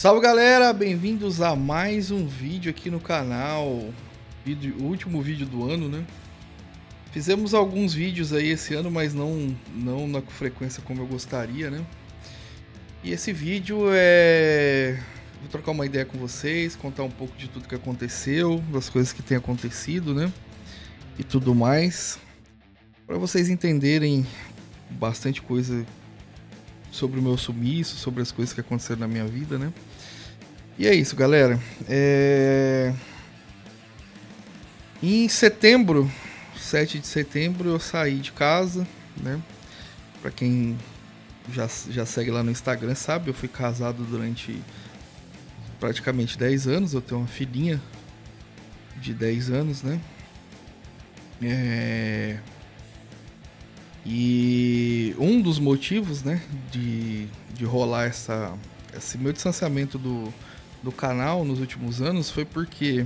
Salve galera, bem-vindos a mais um vídeo aqui no canal, o último vídeo do ano, né? Fizemos alguns vídeos aí esse ano, mas não na frequência como eu gostaria, né? E esse vídeo vou trocar uma ideia com vocês, contar um pouco de tudo que aconteceu, das coisas que tem acontecido, né? E tudo mais, para vocês entenderem bastante coisa sobre o meu sumiço, sobre as coisas que aconteceram na minha vida, né? E é isso, galera. Em setembro, 7 de setembro, eu saí de casa, né? Pra quem já segue lá no Instagram sabe, eu fui casado durante praticamente 10 anos. Eu tenho uma filhinha de 10 anos, né? E um dos motivos, né, de rolar esse meu distanciamento do canal nos últimos anos foi porque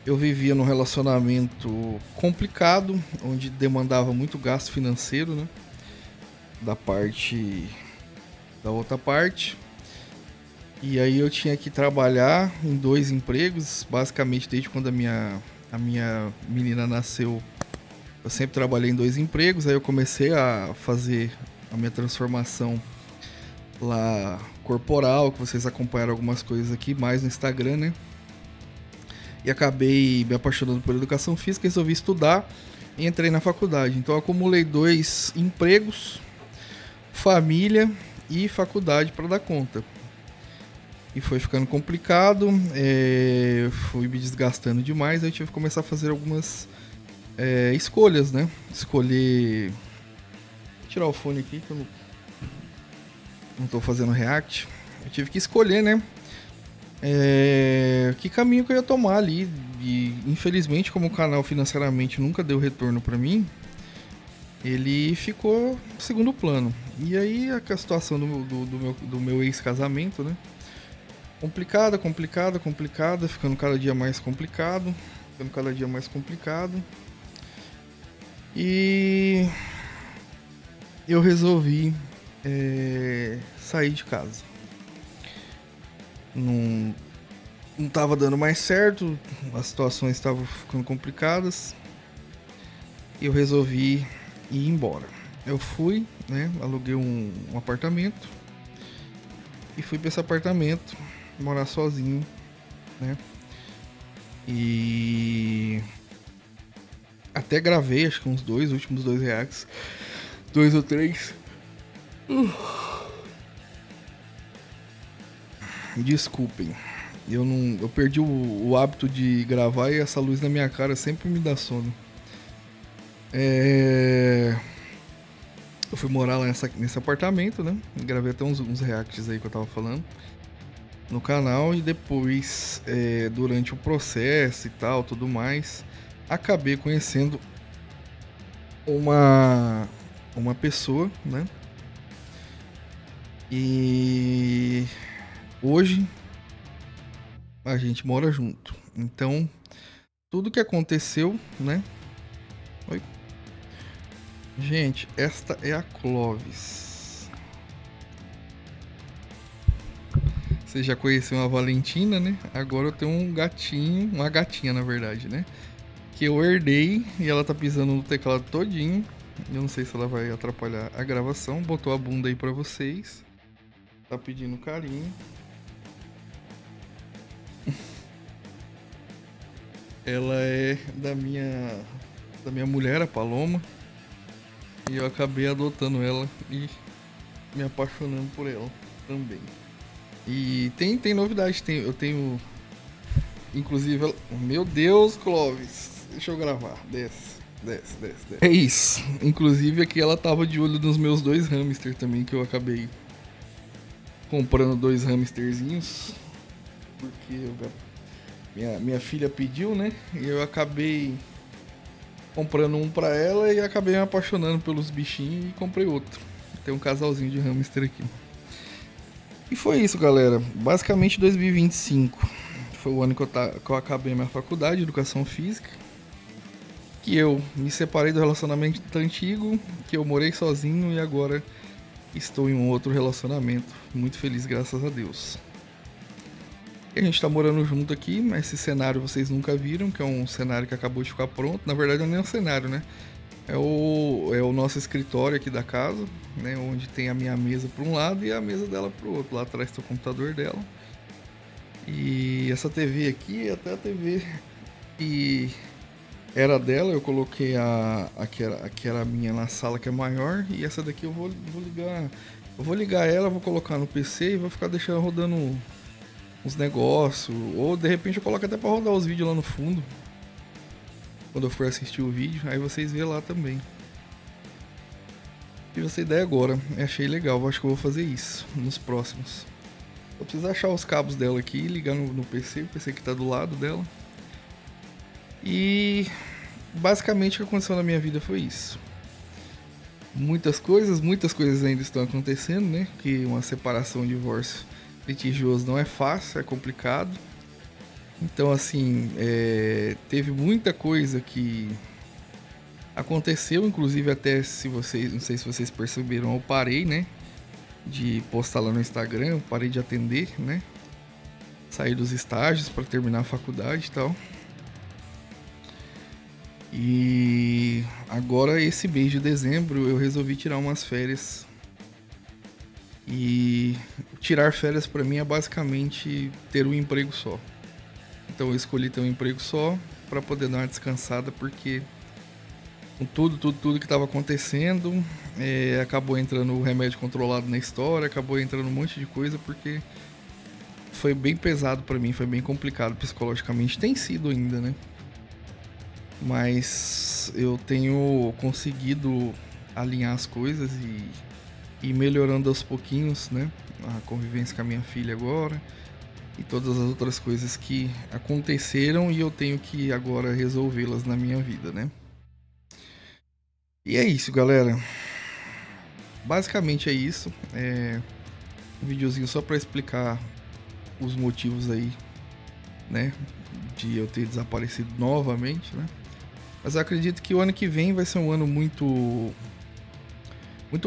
eu vivia num relacionamento complicado, onde demandava muito gasto financeiro, né, da outra parte. E aí eu tinha que trabalhar em 2 empregos, basicamente desde quando a minha menina nasceu. Eu sempre trabalhei em 2 empregos, aí eu comecei a fazer a minha transformação lá corporal, que vocês acompanharam algumas coisas aqui mais no Instagram, né? E acabei me apaixonando por educação física, resolvi estudar e entrei na faculdade. Então eu acumulei 2 empregos, família e faculdade para dar conta. E foi ficando complicado, fui me desgastando demais, aí eu tive que começar a fazer algumas escolhas, né? Escolher... Vou tirar o fone aqui que eu não tô fazendo react. Eu tive que escolher, né? Que caminho que eu ia tomar ali. E infelizmente, como o canal financeiramente nunca deu retorno pra mim, ele ficou no segundo plano. E aí a situação do meu ex-casamento, né? Complicada, ficando cada dia mais complicado. E eu resolvi sair de casa. Não tava dando mais certo, as situações estavam ficando complicadas. E eu resolvi ir embora. Eu fui, né, aluguei um apartamento e fui para esse apartamento morar sozinho, né? E até gravei, acho que uns últimos 2 reacts. 2 ou 3. Desculpem. Eu perdi o hábito de gravar e essa luz na minha cara sempre me dá sono. Eu fui morar lá nesse apartamento, né? Gravei até uns reacts aí que eu tava falando no canal. E depois, durante o processo e tal, tudo mais, acabei conhecendo uma pessoa, né? E hoje a gente mora junto. Então, tudo que aconteceu, né? Oi. Gente, esta é a Clovis. Você já conheceu a Valentina, né? Agora eu tenho um gatinho, uma gatinha na verdade, né? Que eu herdei e ela tá pisando no teclado todinho. Eu não sei se ela vai atrapalhar a gravação. Botou a bunda aí pra vocês. Tá pedindo carinho. Ela é da minha mulher, a Paloma. E eu acabei adotando ela e me apaixonando por ela também. E tem novidade, eu tenho... Inclusive, meu Deus, Clovis. Deixa eu gravar, desce. É isso. Inclusive aqui ela tava de olho nos meus 2 hamsters também, que eu acabei comprando 2 hamsterzinhos. Porque minha filha pediu, né? E eu acabei comprando um pra ela e acabei me apaixonando pelos bichinhos e comprei outro. Tem um casalzinho de hamster aqui. E foi isso, galera. Basicamente 2025 foi o ano que eu acabei minha faculdade de educação física. Que eu me separei do relacionamento antigo, que eu morei sozinho e agora estou em um outro relacionamento. Muito feliz, graças a Deus. E a gente tá morando junto aqui, mas esse cenário vocês nunca viram, que é um cenário que acabou de ficar pronto. Na verdade não é nem um cenário, né? É o nosso escritório aqui da casa, né? Onde tem a minha mesa para um lado e a mesa dela para o outro. Lá atrás tem o computador dela. E essa TV aqui é até a TV que era dela. Eu coloquei a que era a minha na sala, que é maior. E essa daqui eu vou ligar. Eu vou ligar ela, vou colocar no PC e vou ficar deixando rodando uns negócios. Ou de repente eu coloco até para rodar os vídeos lá no fundo. Quando eu for assistir o vídeo, aí vocês vê lá também. Tive essa ideia agora, achei legal, acho que eu vou fazer isso nos próximos. Eu preciso achar os cabos dela aqui, ligar no PC, o PC que tá do lado dela. E basicamente o que aconteceu na minha vida foi isso. Muitas coisas ainda estão acontecendo, né? Que uma separação, um divórcio litigioso não é fácil, é complicado. Então, assim, teve muita coisa que aconteceu, inclusive até se vocês, não sei se vocês perceberam, eu parei, né, de postar lá no Instagram, eu parei de atender, né, saí dos estágios para terminar a faculdade e tal. E agora esse mês de dezembro eu resolvi tirar umas férias. E tirar férias para mim é basicamente ter um emprego só. Então eu escolhi ter um emprego só para poder dar uma descansada, porque com tudo que estava acontecendo, acabou entrando o remédio controlado na história, acabou entrando um monte de coisa, porque foi bem pesado para mim, foi bem complicado psicologicamente, tem sido ainda, né? Mas eu tenho conseguido alinhar as coisas e ir melhorando aos pouquinhos, né? A convivência com a minha filha agora e todas as outras coisas que aconteceram e eu tenho que agora resolvê-las na minha vida, né? E é isso, galera. Basicamente é isso. Um videozinho só para explicar os motivos aí, né? De eu ter desaparecido novamente, né? Mas eu acredito que o ano que vem vai ser um ano muito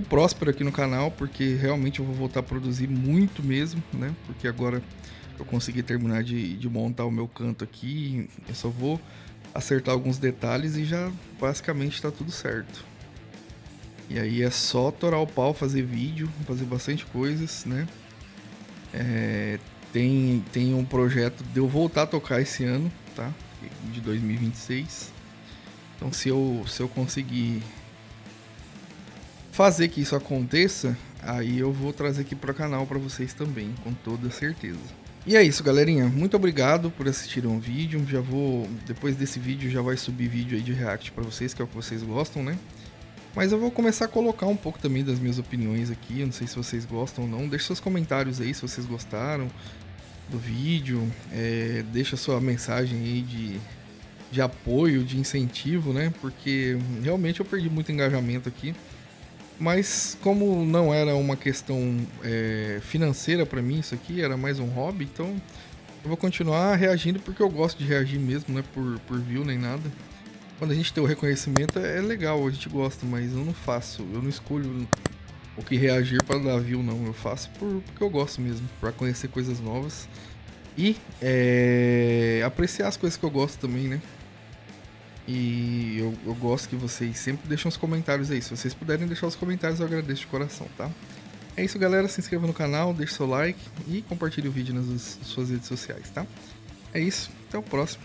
próspero aqui no canal, porque realmente eu vou voltar a produzir muito mesmo, né? Porque agora eu consegui terminar de montar o meu canto aqui. Eu só vou acertar alguns detalhes e já basicamente tá tudo certo. E aí é só torar o pau, fazer vídeo, fazer bastante coisas, né? Tem um projeto de eu voltar a tocar esse ano, tá? De 2026. Então se eu conseguir fazer que isso aconteça, aí eu vou trazer aqui para o canal para vocês também, com toda certeza. E é isso, galerinha. Muito obrigado por assistirem o vídeo. Já vou, depois desse vídeo, já vai subir vídeo aí de react para vocês, que é o que vocês gostam, né? Mas eu vou começar a colocar um pouco também das minhas opiniões aqui. Eu não sei se vocês gostam ou não. Deixe seus comentários aí se vocês gostaram do vídeo. Deixa sua mensagem aí de apoio, de incentivo, né? Porque realmente eu perdi muito engajamento aqui. Mas como não era uma questão financeira pra mim isso aqui, era mais um hobby, então eu vou continuar reagindo porque eu gosto de reagir mesmo, não é por view nem nada. Quando a gente tem o reconhecimento é legal, a gente gosta, mas eu não escolho o que reagir para dar view não, eu faço porque eu gosto mesmo, para conhecer coisas novas e apreciar as coisas que eu gosto também, né? E eu gosto que vocês sempre deixem os comentários aí. Se vocês puderem deixar os comentários, eu agradeço de coração, tá? É isso, galera. Se inscreva no canal, deixe seu like e compartilhe o vídeo nas suas redes sociais, tá? É isso. Até o próximo.